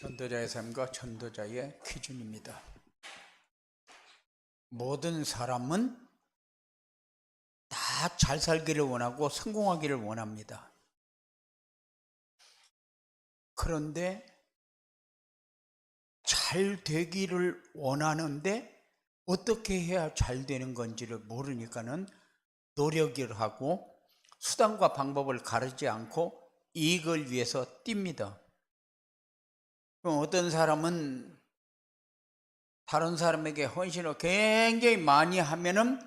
전도자의 삶과 전도자의 기준입니다. 모든 사람은 다 잘 살기를 원하고 성공하기를 원합니다. 그런데 잘 되기를 원하는데 어떻게 해야 잘 되는 건지를 모르니까는 노력을 하고 수단과 방법을 가르지 않고 이익을 위해서 뜁니다. 그럼 어떤 사람은 다른 사람에게 헌신을 굉장히 많이 하면은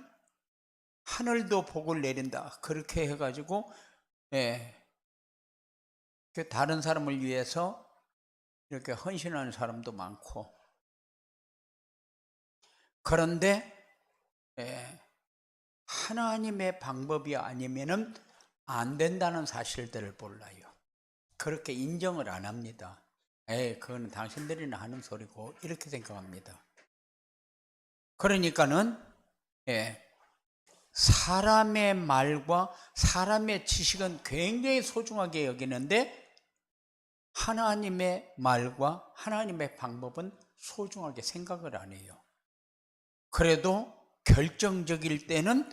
하늘도 복을 내린다. 그렇게 해가지고 다른 사람을 위해서 이렇게 헌신하는 사람도 많고, 그런데 하나님의 방법이 아니면은 안 된다는 사실들을 몰라요. 그렇게 인정을 안 합니다. 그건 당신들이나 하는 소리고 이렇게 생각합니다. 그러니까는 사람의 말과 사람의 지식은 굉장히 소중하게 여기는데 하나님의 말과 하나님의 방법은 소중하게 생각을 안 해요. 그래도 결정적일 때는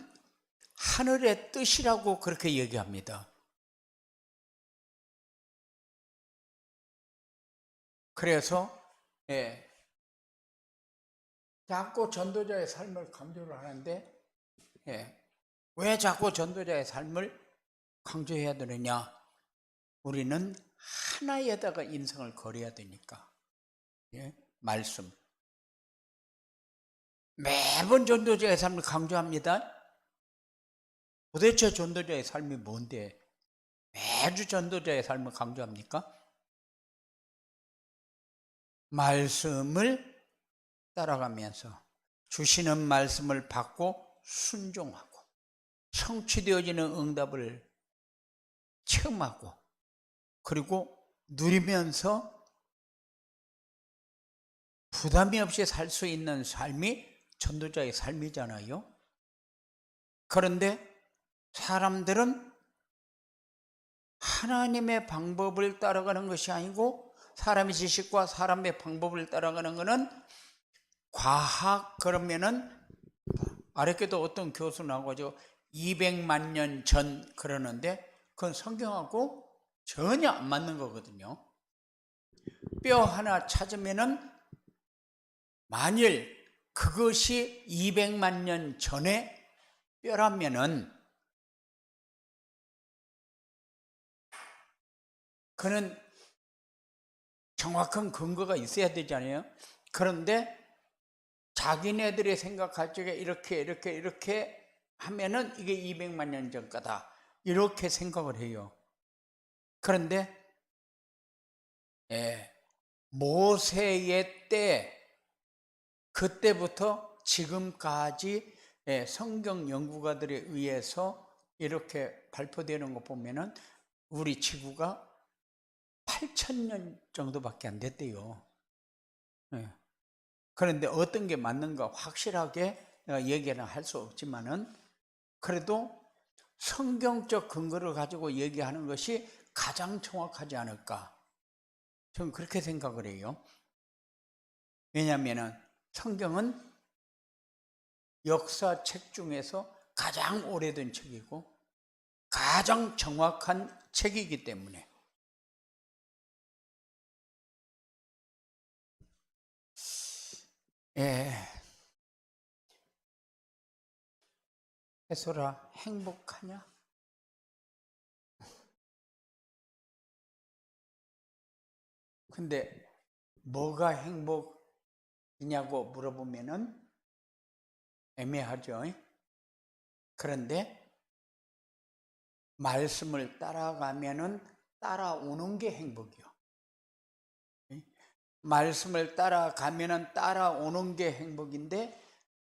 하늘의 뜻이라고 그렇게 얘기합니다. 그래서 자꾸 전도자의 삶을 강조를 하는데 왜 자꾸 전도자의 삶을 강조해야 되느냐? 우리는 하나에다가 인생을 걸어야 되니까. 말씀. 매번 전도자의 삶을 강조합니다. 도대체 전도자의 삶이 뭔데 매주 전도자의 삶을 강조합니까? 말씀을 따라가면서 주시는 말씀을 받고 순종하고 성취되어지는 응답을 체험하고 그리고 누리면서 부담이 없이 살 수 있는 삶이 전도자의 삶이잖아요. 그런데 사람들은 하나님의 방법을 따라가는 것이 아니고 사람의 지식과 사람의 방법을 따라가는 것은 과학, 그러면은 아랫게도 어떤 교수 나와가지고 200만 년 전 그러는데 그건 성경하고 전혀 안 맞는 거거든요. 뼈 하나 찾으면은 만일 그것이 200만 년 전에 뼈라면은 그는 정확한 근거가 있어야 되잖아요. 그런데 자기네들이 생각할 적에 이렇게 하면은 이게 200만 년 전 거다. 이렇게 생각을 해요. 그런데 모세의 때 그때부터 지금까지 성경 연구가들에 의해서 이렇게 발표되는 거 보면은 우리 지구가 8,000년 정도밖에 안 됐대요. 그런데 어떤 게 맞는가 확실하게 내가 얘기는 할 수 없지만은 그래도 성경적 근거를 가지고 얘기하는 것이 가장 정확하지 않을까. 저는 그렇게 생각을 해요. 왜냐하면 성경은 역사책 중에서 가장 오래된 책이고 가장 정확한 책이기 때문에. 해솔아, 행복하냐? 근데 뭐가 행복이냐고 물어보면은 애매하죠. 그런데 말씀을 따라가면은 따라오는 게 행복이요. 말씀을 따라가면은 따라오는 게 행복인데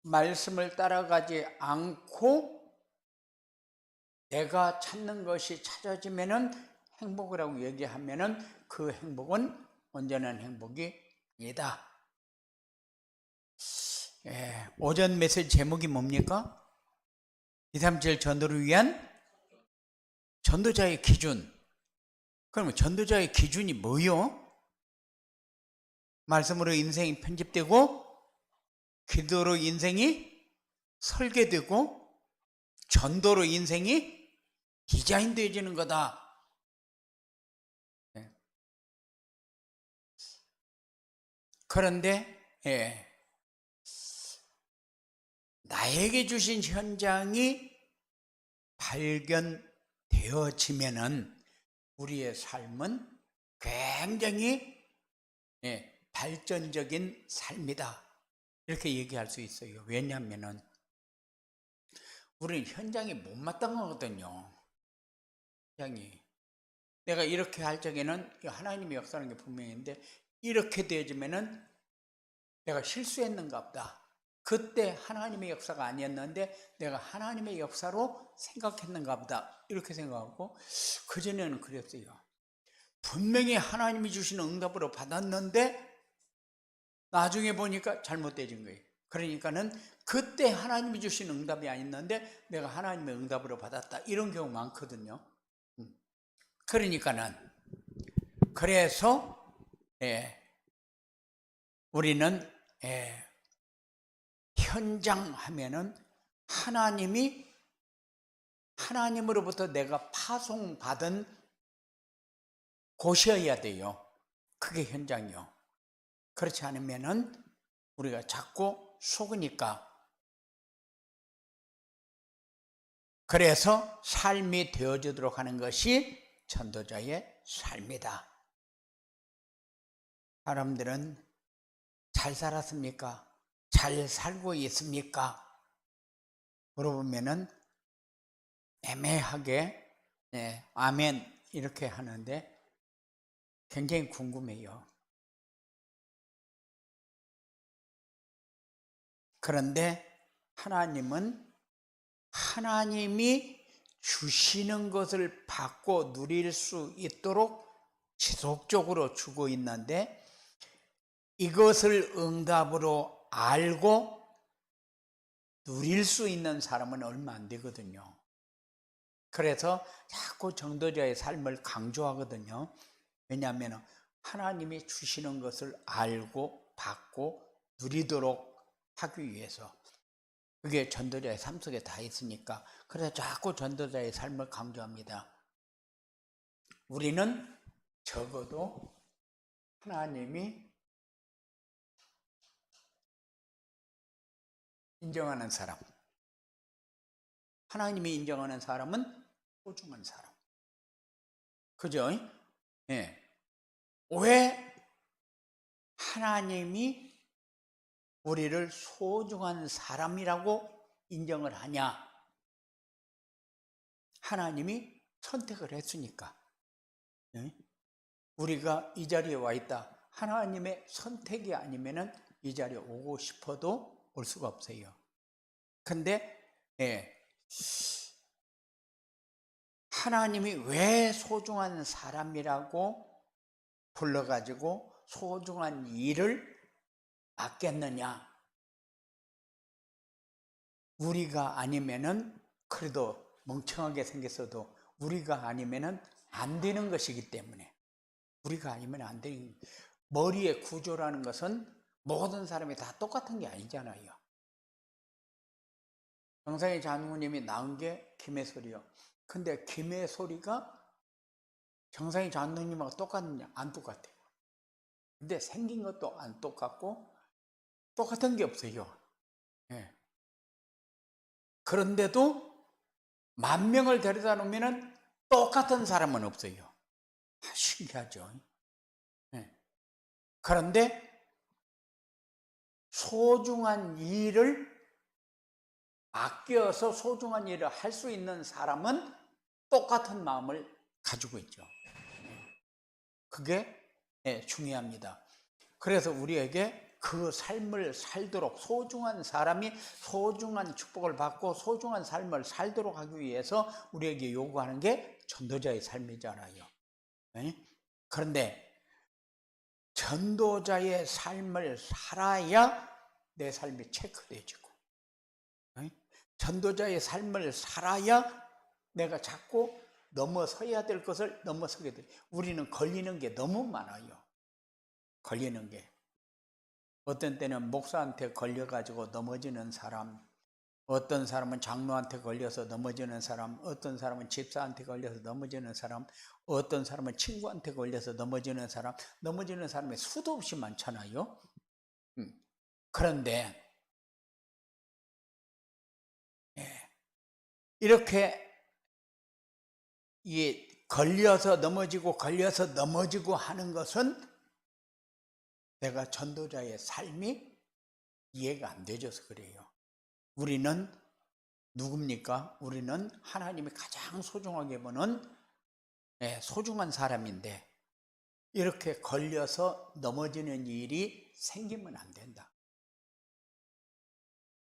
말씀을 따라가지 않고 내가 찾는 것이 찾아지면은 행복이라고 얘기하면은 그 행복은 온전한 행복이 아니다. 오전 메시지 제목이 뭡니까? 237 전도를 위한 전도자의 기준. 그러면 전도자의 기준이 뭐요? 말씀으로 인생이 편집되고 기도로 인생이 설계되고 전도로 인생이 디자인되어지는 거다. 그런데 나에게 주신 현장이 발견되어지면은 우리의 삶은 굉장히 발전적인 삶이다. 이렇게 얘기할 수 있어요. 왜냐하면은 우리는 현장이 못마땅하거든요. 현장이. 내가 이렇게 할 적에는 하나님의 역사라는 게 분명한데 이렇게 되어지면은 내가 실수했는가 보다. 그때 하나님의 역사가 아니었는데 내가 하나님의 역사로 생각했는가 보다. 이렇게 생각하고 그전에는 그랬어요. 분명히 하나님이 주시는 응답으로 받았는데 나중에 보니까 잘못되진 거예요. 그러니까는 그때 하나님이 주신 응답이 아니었는데 내가 하나님의 응답으로 받았다. 이런 경우 많거든요. 그러니까는 그래서 우리는 현장 하면은 하나님으로부터 내가 파송받은 곳이어야 돼요. 그게 현장이요. 그렇지 않으면은 우리가 자꾸 속으니까. 그래서 삶이 되어지도록 하는 것이 전도자의 삶이다. 사람들은 잘 살았습니까? 잘 살고 있습니까? 물어보면은 애매하게 아멘 이렇게 하는데 굉장히 궁금해요. 그런데 하나님이 주시는 것을 받고 누릴 수 있도록 지속적으로 주고 있는데 이것을 응답으로 알고 누릴 수 있는 사람은 얼마 안 되거든요. 그래서 자꾸 전도자의 삶을 강조하거든요. 왜냐하면 하나님이 주시는 것을 알고 받고 누리도록 하기 위해서. 그게 전도자의 삶 속에 다 있으니까. 그래서 자꾸 전도자의 삶을 강조합니다. 우리는 적어도 하나님이 인정하는 사람, 하나님이 인정하는 사람은 소중한 사람. 그죠? 왜 하나님이 우리를 소중한 사람이라고 인정을 하냐? 하나님이 선택을 했으니까. 우리가 이 자리에 와 있다. 하나님의 선택이 아니면은 이 자리에 오고 싶어도 올 수가 없어요. 근데 하나님이 왜 소중한 사람이라고 불러가지고 소중한 일을 맡겼느냐? 우리가 아니면은 그래도 멍청하게 생겼어도 우리가 아니면은 안 되는 것이기 때문에 우리가 아니면 안 되는 머리의 구조라는 것은 모든 사람이 다 똑같은 게 아니잖아요. 정상희 장로님이 낳은 게 김혜솔이요. 근데 김혜솔이가 정상희 장로님하고 똑같느냐? 안 똑같아요. 근데 생긴 것도 안 똑같고 똑같은 게 없어요. 그런데도 10,000명을 데려다 놓으면 똑같은 사람은 없어요. 신기하죠. 그런데 소중한 일을 아껴서 소중한 일을 할 수 있는 사람은 똑같은 마음을 가지고 있죠. 그게 중요합니다. 그래서 우리에게 그 삶을 살도록 소중한 사람이 소중한 축복을 받고 소중한 삶을 살도록 하기 위해서 우리에게 요구하는 게 전도자의 삶이잖아요. 그런데 전도자의 삶을 살아야 내 삶이 체크되어지고 전도자의 삶을 살아야 내가 자꾸 넘어서야 될 것을 넘어서게 돼. 우리는 걸리는 게 너무 많아요. 걸리는 게. 어떤 때는 목사한테 걸려가지고 넘어지는 사람, 어떤 사람은 장로한테 걸려서 넘어지는 사람, 어떤 사람은 집사한테 걸려서 넘어지는 사람, 어떤 사람은 친구한테 걸려서 넘어지는 사람이 수도 없이 많잖아요. 그런데 이렇게 걸려서 넘어지고 하는 것은 내가 전도자의 삶이 이해가 안 되져서 그래요. 우리는 누굽니까? 우리는 하나님이 가장 소중하게 보는 소중한 사람인데 이렇게 걸려서 넘어지는 일이 생기면 안 된다.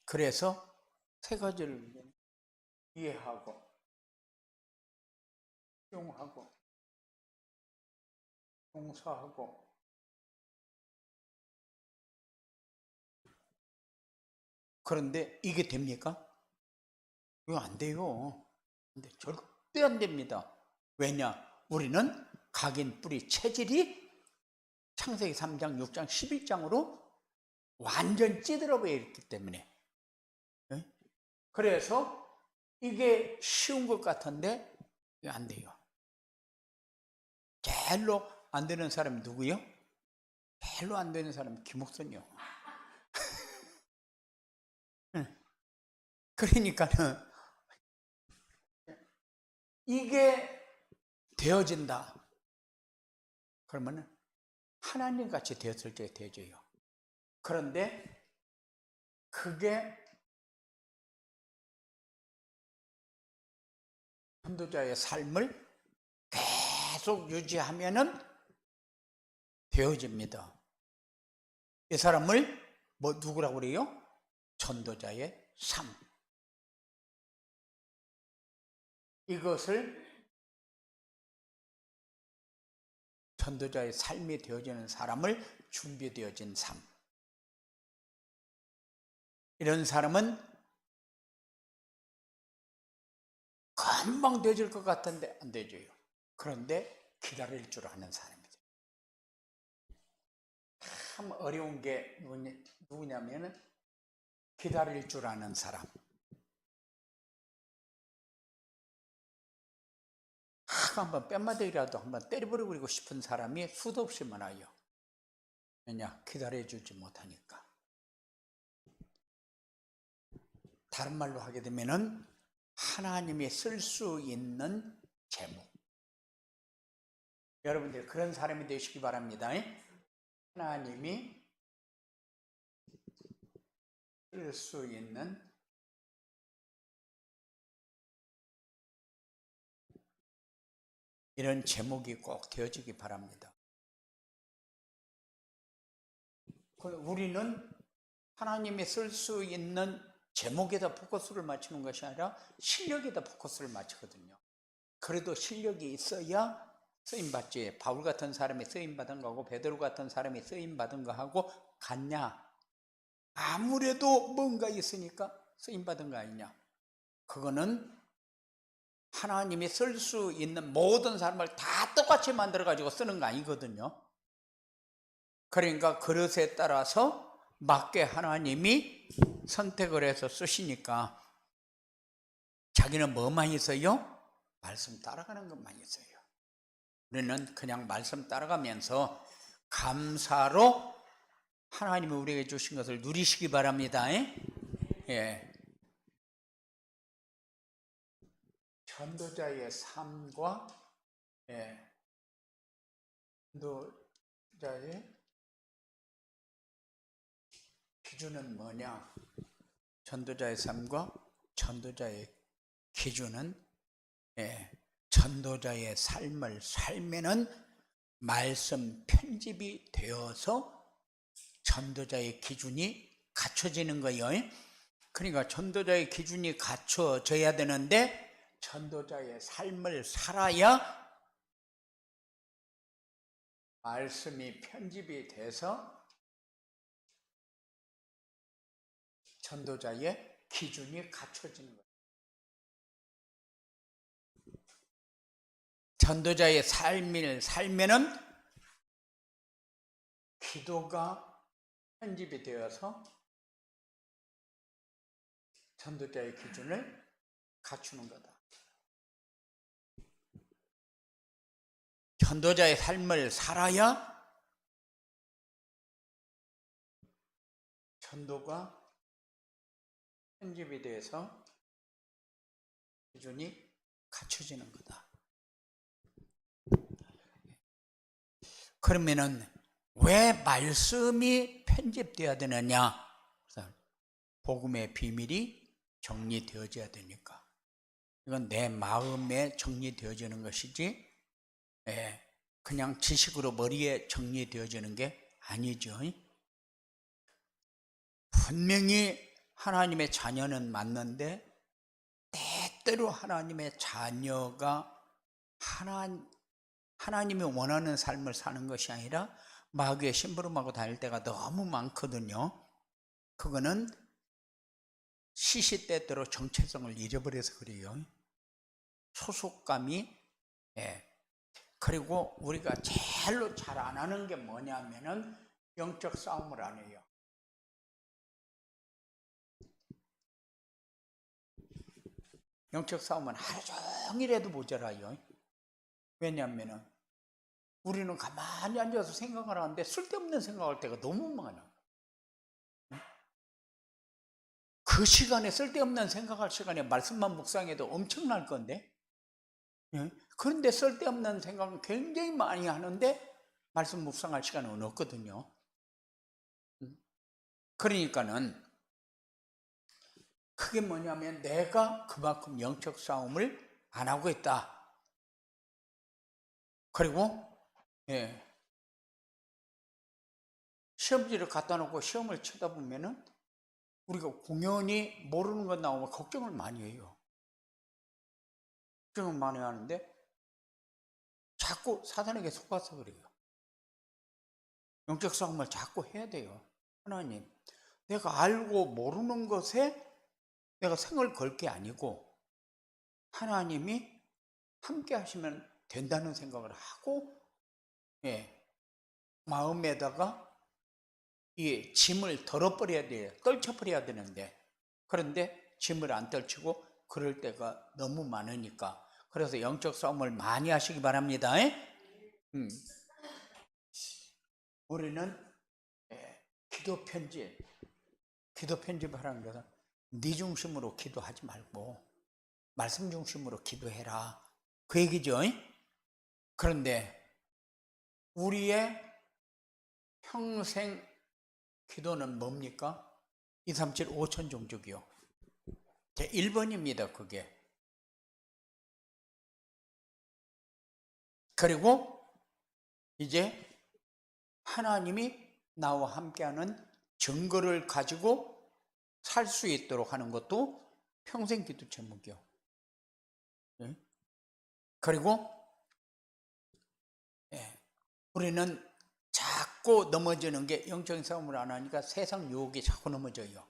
그래서 세 가지를 이해하고 수용하고 용서하고 그런데 이게 됩니까? 이거 안 돼요. 근데 절대 안 됩니다. 왜냐? 우리는 각인 뿌리 체질이 창세기 3장, 6장, 11장으로 완전 찌들어버려 있기 때문에. 그래서 이게 쉬운 것 같은데 이게 안 돼요. 제일로 안 되는 사람이 누구요? 제일로 안 되는 사람이 김옥선이요. 그러니까는 이게 되어진다. 그러면 하나님 같이 되었을 때 되어져요. 그런데 그게 전도자의 삶을 계속 유지하면은 되어집니다. 이 사람을 누구라고 그래요? 전도자의 삶. 이것을 전도자의 삶이 되어지는 사람을 준비되어진 삶. 이런 사람은 금방 되어질 것 같은데 안 되져요. 그런데 기다릴 줄 아는 사람이죠. 참 어려운 게 누구냐면 기다릴 줄 아는 사람. 한번 뺨마대기라도 한번 때려버리고 싶은 사람이 수도 없이 많아요. 왜냐? 기다려주지 못하니까. 다른 말로 하게 되면은 하나님이 쓸 수 있는 제목. 여러분들 그런 사람이 되시기 바랍니다. 하나님이 쓸 수 있는 이런 제목이 꼭 되어지기 바랍니다. 우리는 하나님이 쓸 수 있는 제목에다 포커스를 맞추는 것이 아니라 실력에다 포커스를 맞추거든요. 그래도 실력이 있어야 쓰임받지. 바울 같은 사람이 쓰임받은 거하고 베드로 같은 사람이 쓰임받은 거하고 같냐? 아무래도 뭔가 있으니까 쓰임받은 거 아니냐? 그거는 하나님이 쓸 수 있는 모든 사람을 다 똑같이 만들어가지고 쓰는 거 아니거든요. 그러니까 그릇에 따라서 맞게 하나님이 선택을 해서 쓰시니까 자기는 뭐만 있어요? 말씀 따라가는 것만 있어요. 우리는 그냥 말씀 따라가면서 감사로 하나님이 우리에게 주신 것을 누리시기 바랍니다. 예. 전도자의 삶과 전도자의 기준은 뭐냐? 전도자의 삶과 전도자의 기준은 전도자의 삶을 살면은 말씀 편집이 되어서 전도자의 기준이 갖춰지는 거예요. 그러니까 전도자의 기준이 갖춰져야 되는데 전도자의 삶을 살아야 말씀이 편집이 돼서 전도자의 기준이 갖춰지는 거예요. 전도자의 삶을 살면은 기도가 편집이 되어서 전도자의 기준을 갖추는 거다. 전도자의 삶을 살아야 전도가 편집이 돼서 기준이 갖춰지는 거다. 그러면은 왜 말씀이 편집되어야 되느냐? 복음의 비밀이 정리되어져야 되니까. 이건 내 마음에 정리되어지는 것이지 그냥 지식으로 머리에 정리되어지는 게 아니죠. 분명히 하나님의 자녀는 맞는데 때때로 하나님의 자녀가 하나님이 원하는 삶을 사는 것이 아니라 마귀의 심부름하고 다닐 때가 너무 많거든요. 그거는 시시때때로 정체성을 잃어버려서 그래요. 소속감이. 그리고 우리가 제일로 잘 안 하는 게 뭐냐면은 영적 싸움을 안 해요. 영적 싸움은 하루 종일 해도 모자라요. 왜냐하면은 우리는 가만히 앉아서 생각을 하는데 쓸데없는 생각할 때가 너무 많아. 그 시간에 쓸데없는 생각할 시간에 말씀만 묵상해도 엄청날 건데, 그런데 쓸데없는 생각은 굉장히 많이 하는데 말씀 묵상할 시간은 없거든요. 그러니까는 그게 뭐냐면 내가 그만큼 영적 싸움을 안 하고 있다. 그리고 시험지를 갖다 놓고 시험을 치다 보면은 우리가 공연히 모르는 것 나오면 걱정을 많이 해요. 걱정을 많이 하는데 자꾸 사단에게 속아서 그래요. 영적 싸움을 자꾸 해야 돼요. 하나님, 내가 알고 모르는 것에 내가 생을 걸 게 아니고 하나님이 함께 하시면 된다는 생각을 하고 마음에다가 이 짐을 덜어버려야 돼요. 떨쳐버려야 되는데, 그런데 짐을 안 떨치고 그럴 때가 너무 많으니까. 그래서 영적 싸움을 많이 하시기 바랍니다. 우리는 기도 편집하라는 것은 네 중심으로 기도하지 말고 말씀 중심으로 기도해라, 그 얘기죠. 그런데 우리의 평생 기도는 뭡니까? 2, 3, 7, 5천 종족이요. 제 1번입니다, 그게. 그리고 이제 하나님이 나와 함께하는 증거를 가지고 살 수 있도록 하는 것도 평생 기도 제목이요. 그리고 우리는 자꾸 넘어지는 게, 영적인 싸움을 안 하니까 세상 유혹이 자꾸 넘어져요.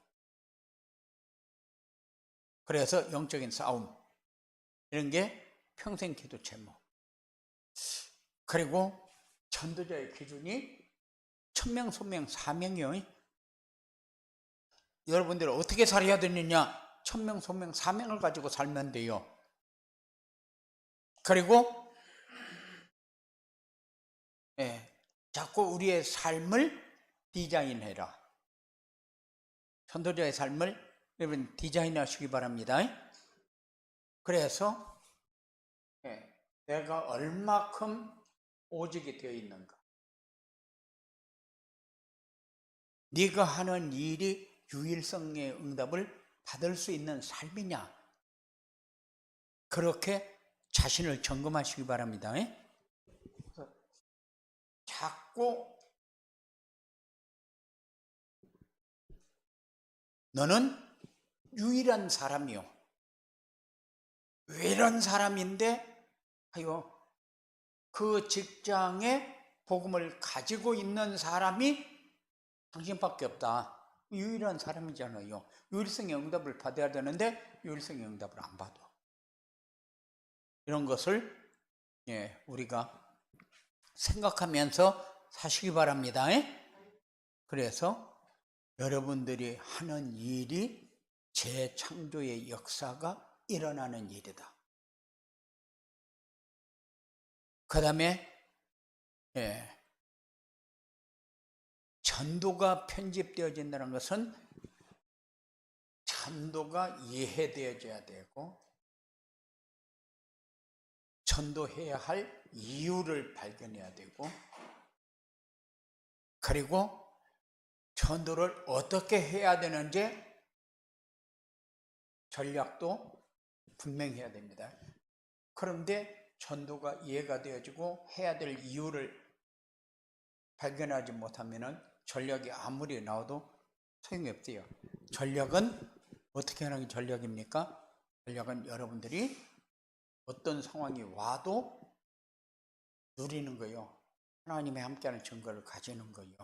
그래서 영적인 싸움, 이런 게 평생 기도 제목. 그리고 전도자의 기준이 천명, 소명, 사명이요. 여러분들은 어떻게 살아야 되느냐? 천명, 소명, 사명을 가지고 살면 돼요. 그리고 자꾸 우리의 삶을 디자인해라. 전도자의 삶을 여러분 디자인하시기 바랍니다. 그래서 내가 얼마큼 오직이 되어 있는가, 네가 하는 일이 유일성의 응답을 받을 수 있는 삶이냐, 그렇게 자신을 점검하시기 바랍니다. 자꾸 너는 유일한 사람이요, 유일한 사람인데 그 직장에 복음을 가지고 있는 사람이 당신밖에 없다. 유일한 사람이잖아요. 유일성의 응답을 받아야 되는데 유일성의 응답을 안 받아. 이런 것을 우리가 생각하면서 사시기 바랍니다. 그래서 여러분들이 하는 일이 재창조의 역사가 일어나는 일이다. 그 다음에 전도가 편집되어진다는 것은 전도가 이해되어져야 되고 전도해야 할 이유를 발견해야 되고 그리고 전도를 어떻게 해야 되는지 전략도 분명해야 됩니다. 그런데 전도가 이해가 되어지고 해야 될 이유를 발견하지 못하면 전략이 아무리 나와도 소용이 없어요. 전략은 어떻게 하는 게 전략입니까? 전략은 여러분들이 어떤 상황이 와도 누리는 거예요. 하나님의 함께하는 증거를 가지는 거예요.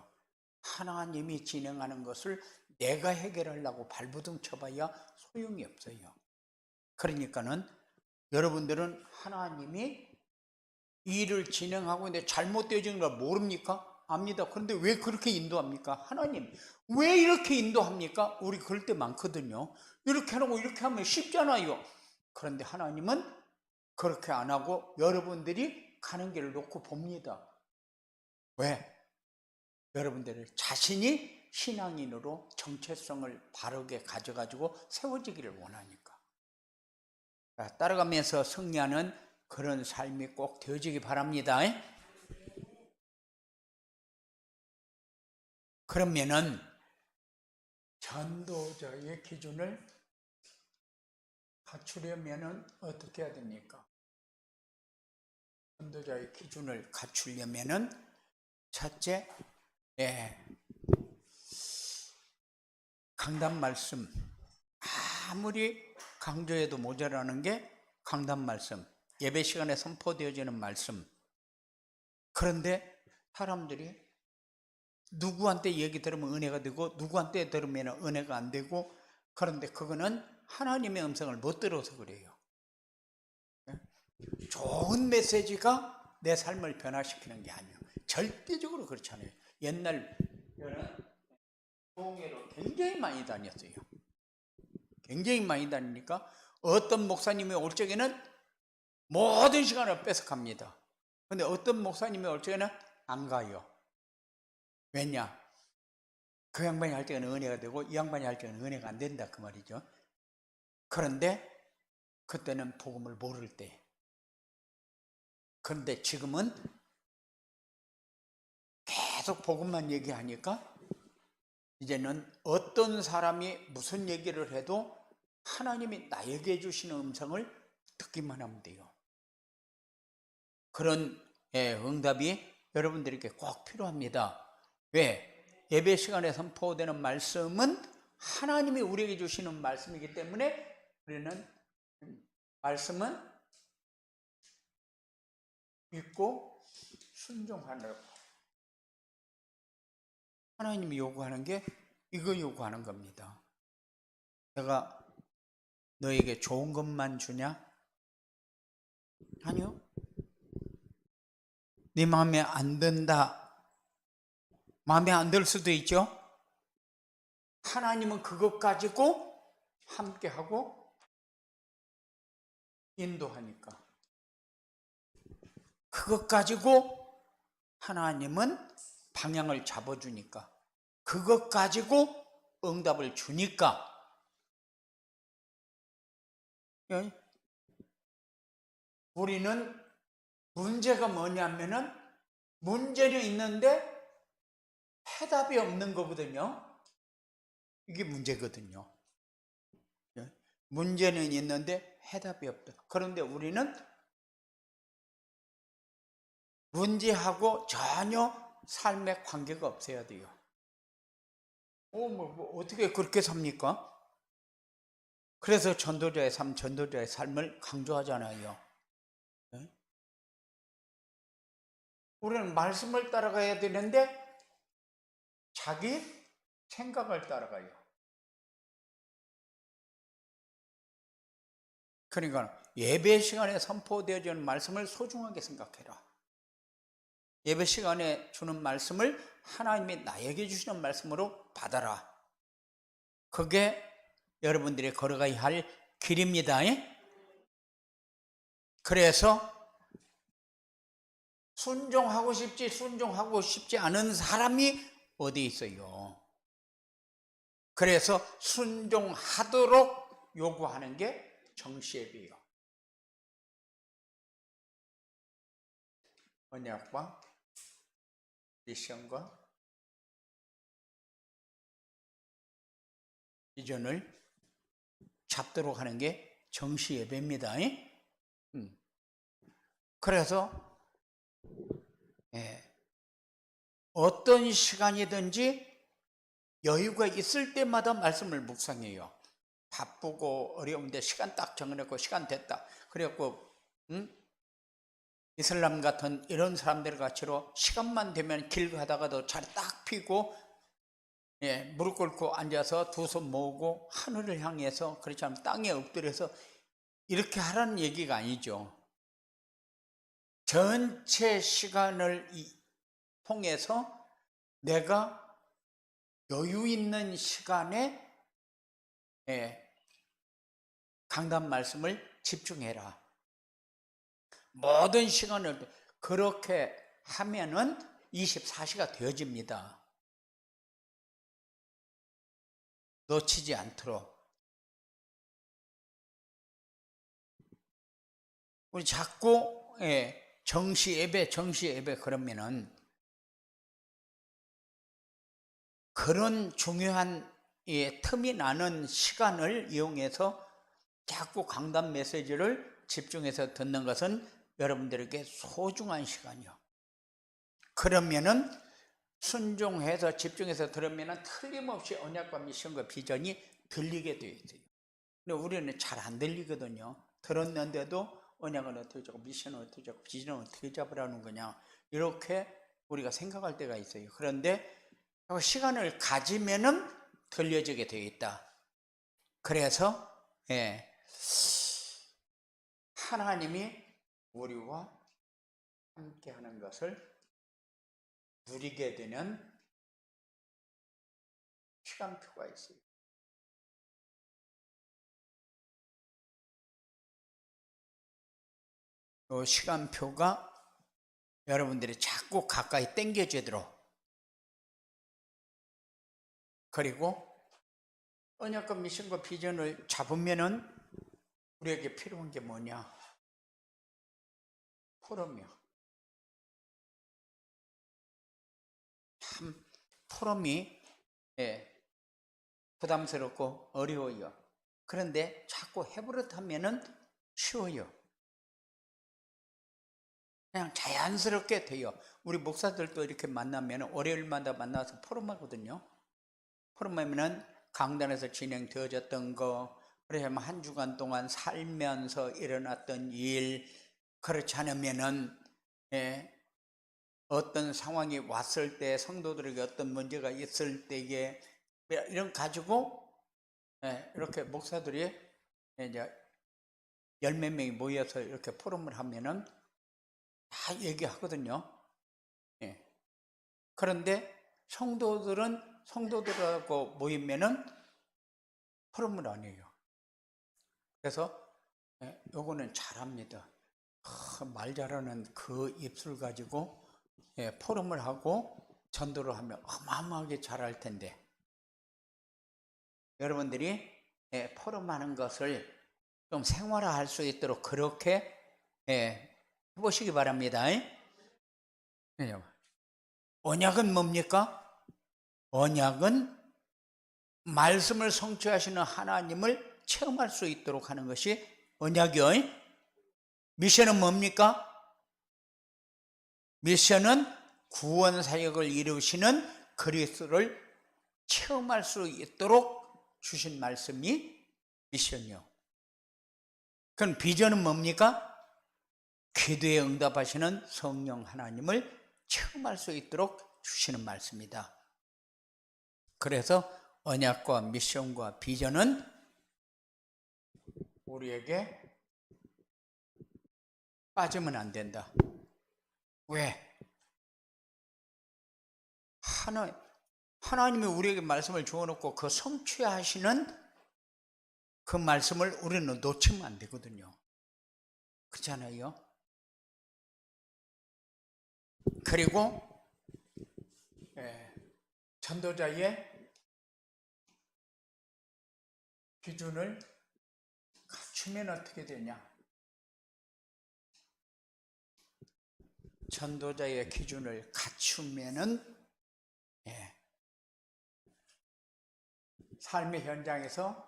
하나님이 진행하는 것을 내가 해결하려고 발부둥 쳐봐야 소용이 없어요. 그러니까는 여러분들은 하나님이 일을 진행하고 있는데 잘못되어지는 걸 모릅니까? 압니다. 그런데 왜 그렇게 인도합니까? 하나님 왜 이렇게 인도합니까? 우리 그럴 때 많거든요. 이렇게 하고 이렇게 하면 쉽잖아요. 그런데 하나님은 그렇게 안 하고 여러분들이 가는 길을 놓고 봅니다. 왜? 여러분들을 자신이 신앙인으로 정체성을 바르게 가져가지고 세워지기를 원하니까. 따라가면서 승리하는 그런 삶이 꼭 되어지기 바랍니다. 그러면은 전도자의 기준을 갖추려면은 어떻게 해야 됩니까? 전도자의 기준을 갖추려면은 첫째, 강단 말씀. 아무리 강조해도 모자라는 게 강단 말씀. 예배 시간에 선포되어지는 말씀. 그런데 사람들이 누구한테 얘기 들으면 은혜가 되고 누구한테 들으면 은혜가 안 되고 그런데 그거는 하나님의 음성을 못 들어서 그래요. 좋은 메시지가 내 삶을 변화시키는 게 아니에요. 절대적으로 그렇지 않아요. 옛날에는 교회로 굉장히 많이 다녔어요. 굉장히 많이 다니니까 어떤 목사님이 올 적에는 모든 시간을 뺏어갑니다. 그런데 어떤 목사님이 올 적에는 안 가요. 왜냐? 그 양반이 할 때는 은혜가 되고 이 양반이 할 때는 은혜가 안 된다 그 말이죠. 그런데 그때는 복음을 모를 때. 그런데 지금은 계속 복음만 얘기하니까 이제는 어떤 사람이 무슨 얘기를 해도 하나님이 나에게 주시는 음성을 듣기만 하면 돼요. 그런 응답이 여러분들에게 꼭 필요합니다. 왜? 예배 시간에 선포되는 말씀은 하나님이 우리에게 주시는 말씀이기 때문에 우리는 말씀은 믿고 순종하라고. 하나님이 요구하는 게 이거 요구하는 겁니다. 내가 너에게 좋은 것만 주냐? 아니요. 네 마음에 안 든다. 마음에 안 들 수도 있죠. 하나님은 그것 가지고 함께하고 인도하니까. 그것 가지고 하나님은 방향을 잡아주니까. 그것 가지고 응답을 주니까. 우리는 문제가 뭐냐면은 문제는 있는데 해답이 없는 거거든요. 이게 문제거든요. 문제는 있는데 해답이 없다. 그런데 우리는 문제하고 전혀 삶에 관계가 없어야 돼요. 어떻게 그렇게 삽니까? 그래서 전도자의 삶을 강조하잖아요. 우리는 말씀을 따라가야 되는데 자기 생각을 따라가요. 그러니까 예배 시간에 선포되어지는 말씀을 소중하게 생각해라. 예배 시간에 주는 말씀을 하나님이 나에게 주시는 말씀으로 받아라. 그게 여러분들이 걸어가야 할 길입니다. 그래서 순종하고 싶지 않은 사람이 어디 있어요? 그래서 순종하도록 요구하는 게 정시예배예요. 언약과 미션과 비전을 잡도록 하는 게 정시예배입니다. 그래서 어떤 시간이든지 여유가 있을 때마다 말씀을 묵상해요. 바쁘고 어려운데 시간 딱 정해놓고 시간 됐다. 그래갖고 이슬람 같은 이런 사람들 같이로 시간만 되면 길 가다가도 자리 딱 피고 무릎 꿇고 앉아서 두 손 모으고 하늘을 향해서 그렇지 않으면 땅에 엎드려서 이렇게 하라는 얘기가 아니죠. 전체 시간을 통해서 내가 여유 있는 시간에 강단 말씀을 집중해라. 모든 시간을 그렇게 하면은 24시가 되어집니다. 놓치지 않도록. 우리 자꾸 정시 예배 그러면은 그런 중요한 틈이 나는 시간을 이용해서 자꾸 강단 메시지를 집중해서 듣는 것은 여러분들에게 소중한 시간이요. 그러면은 순종해서 집중해서 들으면은 틀림없이 언약과 미션과 비전이 들리게 되어 있어요. 근데 우리는 잘 안 들리거든요. 들었는데도 언약은 어떻게 잡고 미션은 어떻게 잡고 비전은 어떻게 잡으라는 거냐 이렇게 우리가 생각할 때가 있어요. 그런데 시간을 가지면은 들려지게 되어 있다. 그래서 하나님이 우리와 함께하는 것을 누리게 되는 시간표가 있어요. 그 시간표가 여러분들이 자꾸 가까이 당겨지도록, 그리고 언약과 미션과 비전을 잡으면은 우리에게 필요한 게 뭐냐? 포럼이요. 참 포럼이 부담스럽고 어려워요. 그런데 자꾸 해버릇하면은 쉬워요. 그냥 자연스럽게 돼요. 우리 목사들도 이렇게 만나면 월요일마다 만나서 포럼하거든요. 포럼하면은 강단에서 진행되어졌던 거, 그러면 한 주간 동안 살면서 일어났던 일, 그렇지 않으면은 어떤 상황이 왔을 때 성도들에게 어떤 문제가 있을 때에 이런 가지고 이렇게 목사들이 이제 열몇 명이 모여서 이렇게 포럼을 하면은 다 얘기하거든요. 그런데 성도들하고 모이면은 포럼을 안 해요. 그래서 요거는 잘합니다. 말 잘하는 그 입술 가지고 포럼을 하고 전도를 하면 어마어마하게 잘할 텐데, 여러분들이 포럼하는 것을 좀 생활화할 수 있도록 그렇게 해보시기 바랍니다. 언약은 뭡니까? 언약은 말씀을 성취하시는 하나님을 체험할 수 있도록 하는 것이 언약이요. 미션은 뭡니까? 미션은 구원 사역을 이루시는 그리스도를 체험할 수 있도록 주신 말씀이 미션이요. 그럼 비전은 뭡니까? 기도에 응답하시는 성령 하나님을 체험할 수 있도록 주시는 말씀이다. 그래서 언약과 미션과 비전은 우리에게 빠지면 안 된다. 왜? 하나님이 우리에게 말씀을 주어놓고 그 성취하시는 그 말씀을 우리는 놓치면 안 되거든요. 그렇잖아요. 그리고 전도자의 기준을 갖추면 어떻게 되냐? 전도자의 기준을 갖추면은 삶의 현장에서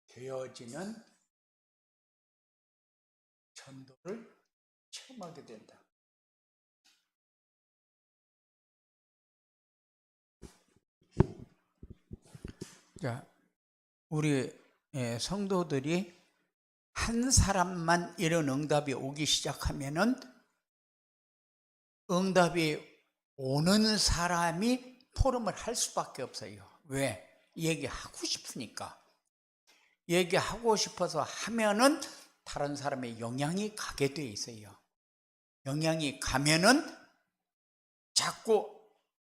되어지는 전도를 체험하게 된다. 자, 우리 성도들이 한 사람만 이런 응답이 오기 시작하면은 응답이 오는 사람이 포럼을 할 수밖에 없어요. 왜? 얘기하고 싶으니까. 얘기하고 싶어서 하면은 다른 사람의 영향이 가게 돼 있어요. 영향이 가면은 자꾸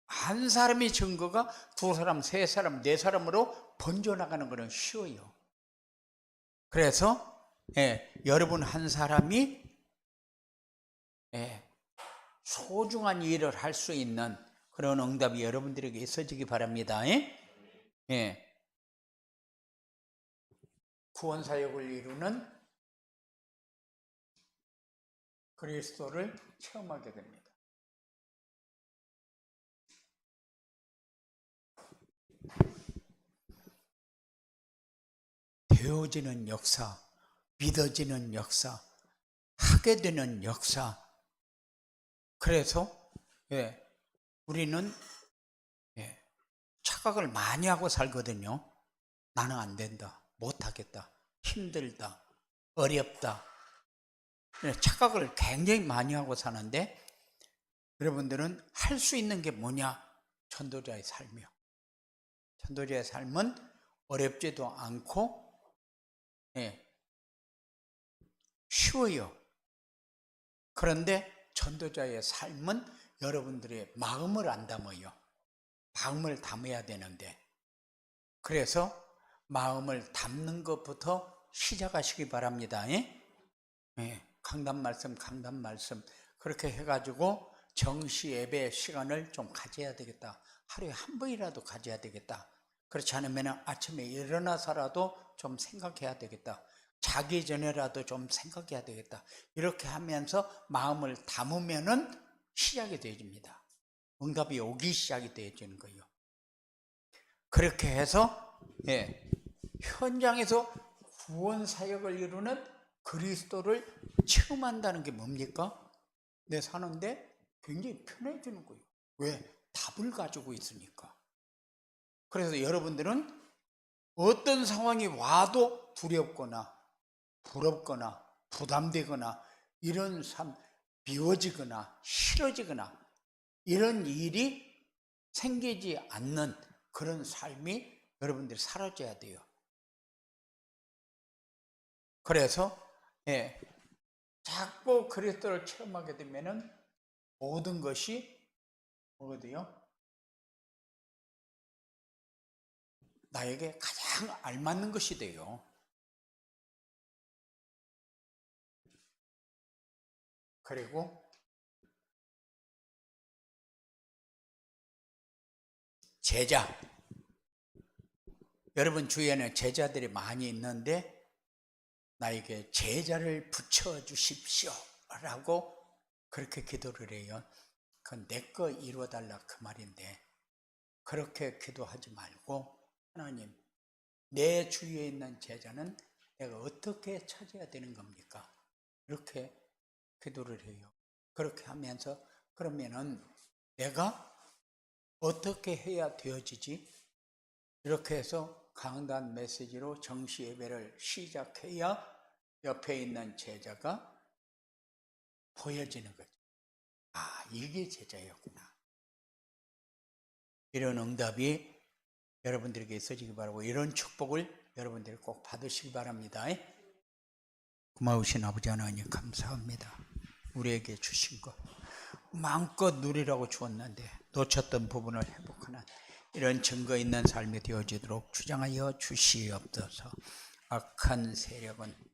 한 사람의 증거가 두 사람, 세 사람, 네 사람으로 번져나가는 것은 쉬워요. 그래서 여러분 한 사람이 소중한 일을 할 수 있는 그런 응답이 여러분들에게 있어지기 바랍니다. 구원 사역을 이루는 그리스도를 체험하게 됩니다. 되어지는 역사, 믿어지는 역사, 하게 되는 역사. 그래서 우리는 착각을 많이 하고 살거든요. 나는 안 된다, 못하겠다, 힘들다, 어렵다. 착각을 굉장히 많이 하고 사는데 여러분들은 할 수 있는 게 뭐냐? 전도자의 삶이요. 전도자의 삶은 어렵지도 않고 쉬워요. 그런데 전도자의 삶은 여러분들의 마음을 안 담아요. 마음을 담아야 되는데, 그래서 마음을 담는 것부터 시작하시기 바랍니다. 강단 말씀 그렇게 해가지고 정시 예배 시간을 좀 가져야 되겠다. 하루에 한 번이라도 가져야 되겠다. 그렇지 않으면 아침에 일어나서라도 좀 생각해야 되겠다. 자기 전에라도 좀 생각해야 되겠다. 이렇게 하면서 마음을 담으면은 시작이 되어집니다. 응답이 오기 시작이 되어지는 거예요. 그렇게 해서 현장에서 구원 사역을 이루는 그리스도를 체험한다는 게 뭡니까? 내 사는데 굉장히 편해지는 거예요. 왜? 답을 가지고 있으니까. 그래서 여러분들은 어떤 상황이 와도 두렵거나 부럽거나 부담되거나 이런 삶, 미워지거나 싫어지거나 이런 일이 생기지 않는 그런 삶이 여러분들이 사라져야 돼요. 그래서 자꾸 그리스도를 체험하게 되면은 모든 것이 뭐거든요? 나에게 가장 알맞는 것이 돼요. 그리고 제자, 여러분 주위에는 제자들이 많이 있는데 나에게 제자를 붙여주십시오 라고 그렇게 기도를 해요. 그건 내 거 이루어달라 그 말인데, 그렇게 기도하지 말고 하나님, 내 주위에 있는 제자는 내가 어떻게 찾아야 되는 겁니까? 이렇게 기도를 해요. 그렇게 하면서 그러면은 내가 어떻게 해야 되어지지? 이렇게 해서 강단 메시지로 정시 예배를 시작해야 옆에 있는 제자가 보여지는 거죠. 아, 이게 제자였구나. 이런 응답이 여러분들에게 있어지기 바라고, 이런 축복을 여러분들이 꼭 받으시기 바랍니다. 고마우신 아버지 하나님 감사합니다. 우리에게 주신 것 마음껏 누리라고 주었는데 놓쳤던 부분을 회복하는 이런 증거 있는 삶이 되어지도록 주장하여 주시옵소서. 악한 세력은